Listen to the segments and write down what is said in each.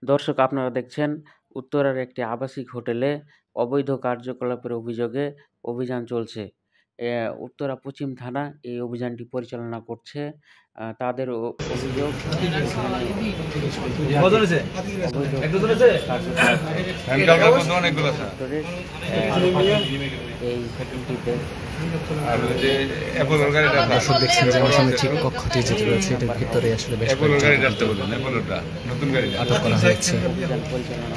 দর্শক, আপনারা দেখছেন উত্তরার একটি আবাসিক হোটেলে অবৈধ কার্যকলাপের অভিযোগে অভিযান চলছে। উত্তরা পশ্চিম থানা এই অভিযানটি পরিচালনা করছে। তাদের অভিযোগ এখানে অবৈধ কার্যকলাপ সেক্টরের এই হোটেলটিতে। দর্শক দেখছেন যে আমার সামনে ঠিক কক্ষটি যেটি রয়েছে এটার ভিতরে আসলে বেশ আটক করা হয়েছে। অভিযান পরিচালনা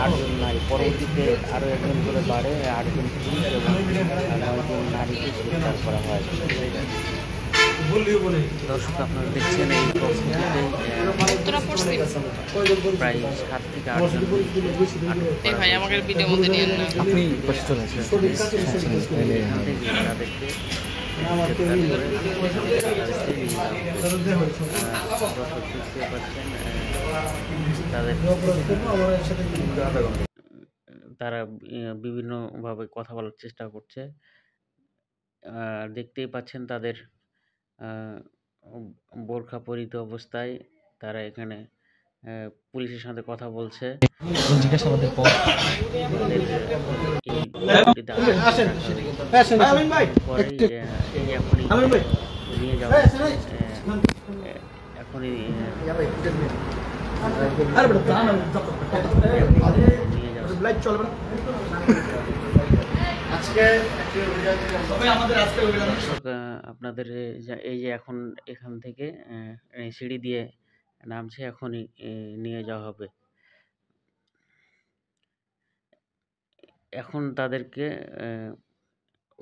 আটজন নারী, পরবর্তীতে আরও একজন করে বাড়ে, 8জন পুলিশ এবং 9জন নারীকে গ্রেফতার করা হয়। দর্শক, আপনারা দেখছেন এই কক্ষটিতে প্রায় 7 থেকে 8 জন আপনি পাশে চলে আসেন। এখান থেকে তাদেরকে গ্রেফতার করে দর্শক দেখতে পাচ্ছেন তারা বিভিন্নভাবে কথা বলার চেষ্টা করছে। দেখতেই পাচ্ছেন তাদের বোরখা পরিহিত অবস্থায় তারা এখানে পুলিশের সাথে কথা বলছে। জিজ্ঞাসাবাদের পর নিয়ে যাওয়া এখনই আপনাদের এই যে এখন এখান থেকে সিঁড়ি দিয়ে নামছে, এখনই নিয়ে যাওয়া হবে। এখন তাদেরকে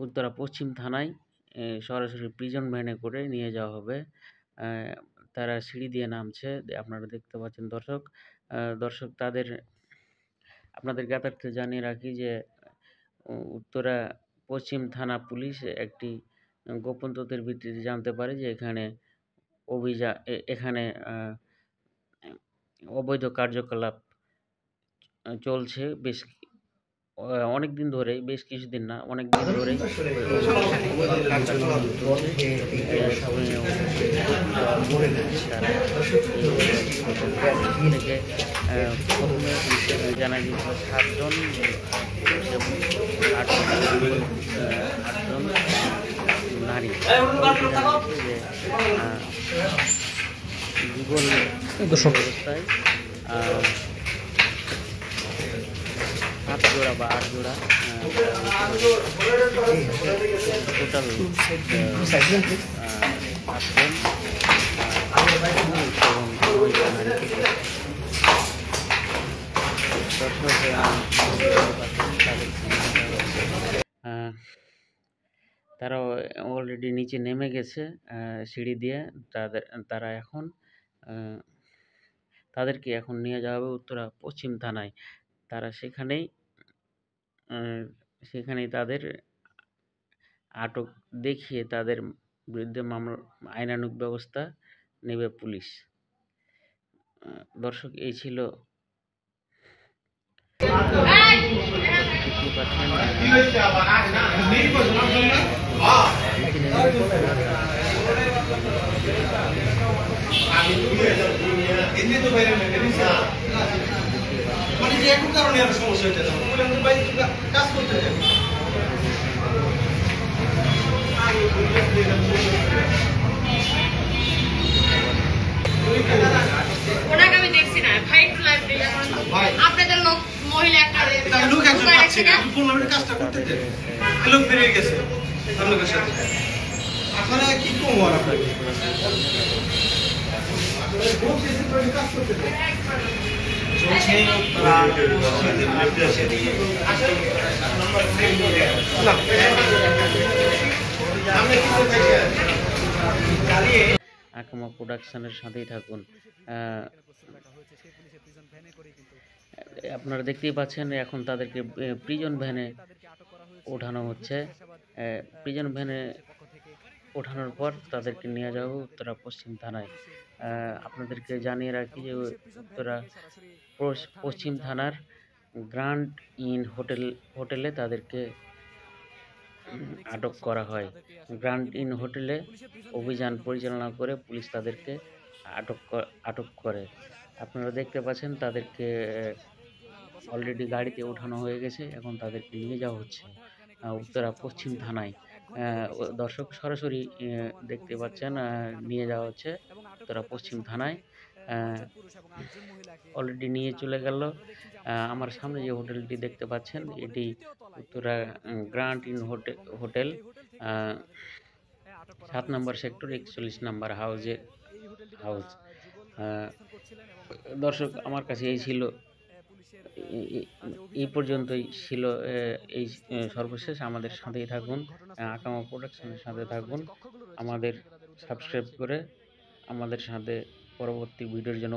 উত্তরা পশ্চিম থানায় সরাসরি প্রিজন ভ্যানে করে নিয়ে যাওয়া হবে। তারা সিঁড়ি দিয়ে নামছে, আপনারা দেখতে পাচ্ছেন। দর্শক তাদের আপনাদের জ্ঞাতার্থে জানিয়ে রাখি যে উত্তরা পশ্চিম থানা পুলিশ একটি গোপন তথ্যের ভিত্তিতে জানতে পারে যে এখানে অবৈধ কার্যকলাপ চলছে অনেক দিন ধরেই, বেশ কিছুদিন না, অনেক দিন ধরেই প্রথমে জানা গিয়েছিল 7জন এবং 8জন নারী। যুগল অবস্থায় 7 জোড়া বা 8 জোড়া টোটাল 7জন তারা অলরেডি নিচে নেমে গেছে সিঁড়ি দিয়ে। তারা এখন তাদেরকে এখন নিয়ে যাওয়া হবে উত্তরা পশ্চিম থানায়। তারা সেখানেই তাদের আটক দেখিয়ে তাদের বিরুদ্ধে আইনানুগ ব্যবস্থা নেবে পুলিশ। দর্শক, এই ছিল ওনাকে আমি দেখছি না, ভাই একটু লাইভ দিই। আপনাদের লোক মহিলা একটা লোক একজন আছে না, 15 মিনিট কাজটা করতে দেন, লোক বেরিয়ে গেছে আপনাদের সাথে। আপনারা কি কম আর আপনাদের গ্রুপ এসে করে কাজ করতে দেন চলছে আকামা প্রোডাকশনের সাথেই থাকুন। আপনারা দেখতেই পাচ্ছেন এখন তাদেরকে প্রিজন ভ্যানে ওঠানো হচ্ছে। প্রিজন ভ্যানে ওঠানোর পর তাদেরকে নিয়ে যাবো উত্তরা পশ্চিম থানায়। আপনাদেরকে জানিয়ে রাখি যে উত্তরা পশ্চিম থানার গ্র্যান্ড ইন হোটেলে তাদেরকে আটক করা হয়। গ্র্যান্ড ইন হোটেলে অভিযান পরিচালনা করে পুলিশ তাদেরকে আটক করে। আপনারা দেখতে পাচ্ছেন তাদেরকে অলরেডি গাড়িতে ওঠানো হয়ে গেছে। এখন তাদেরকে নিয়ে যাওয়া হচ্ছে উত্তরা পশ্চিম থানায়। দর্শক সরাসরি দেখতে পাচ্ছেন নিয়ে যাওয়া হচ্ছে উত্তরা পশ্চিম থানায়। অলরেডি নিয়ে চলে গেল। আমার সামনে যে হোটেলটি দেখতে পাচ্ছেন এটি Uttara grand in hotel ৭ number sector ৪১ number house. দর্শক আমার কাছে এই ছিল, এই পর্যন্তই ছিল এই সর্বশেষ। আমাদের সাথেই থাকুন, আকামা প্রোডাকশনের সাথে থাকুন। আমাদের সাবস্ক্রাইব করে আমাদের সাথে পরবর্তী ভিডিওর জন্য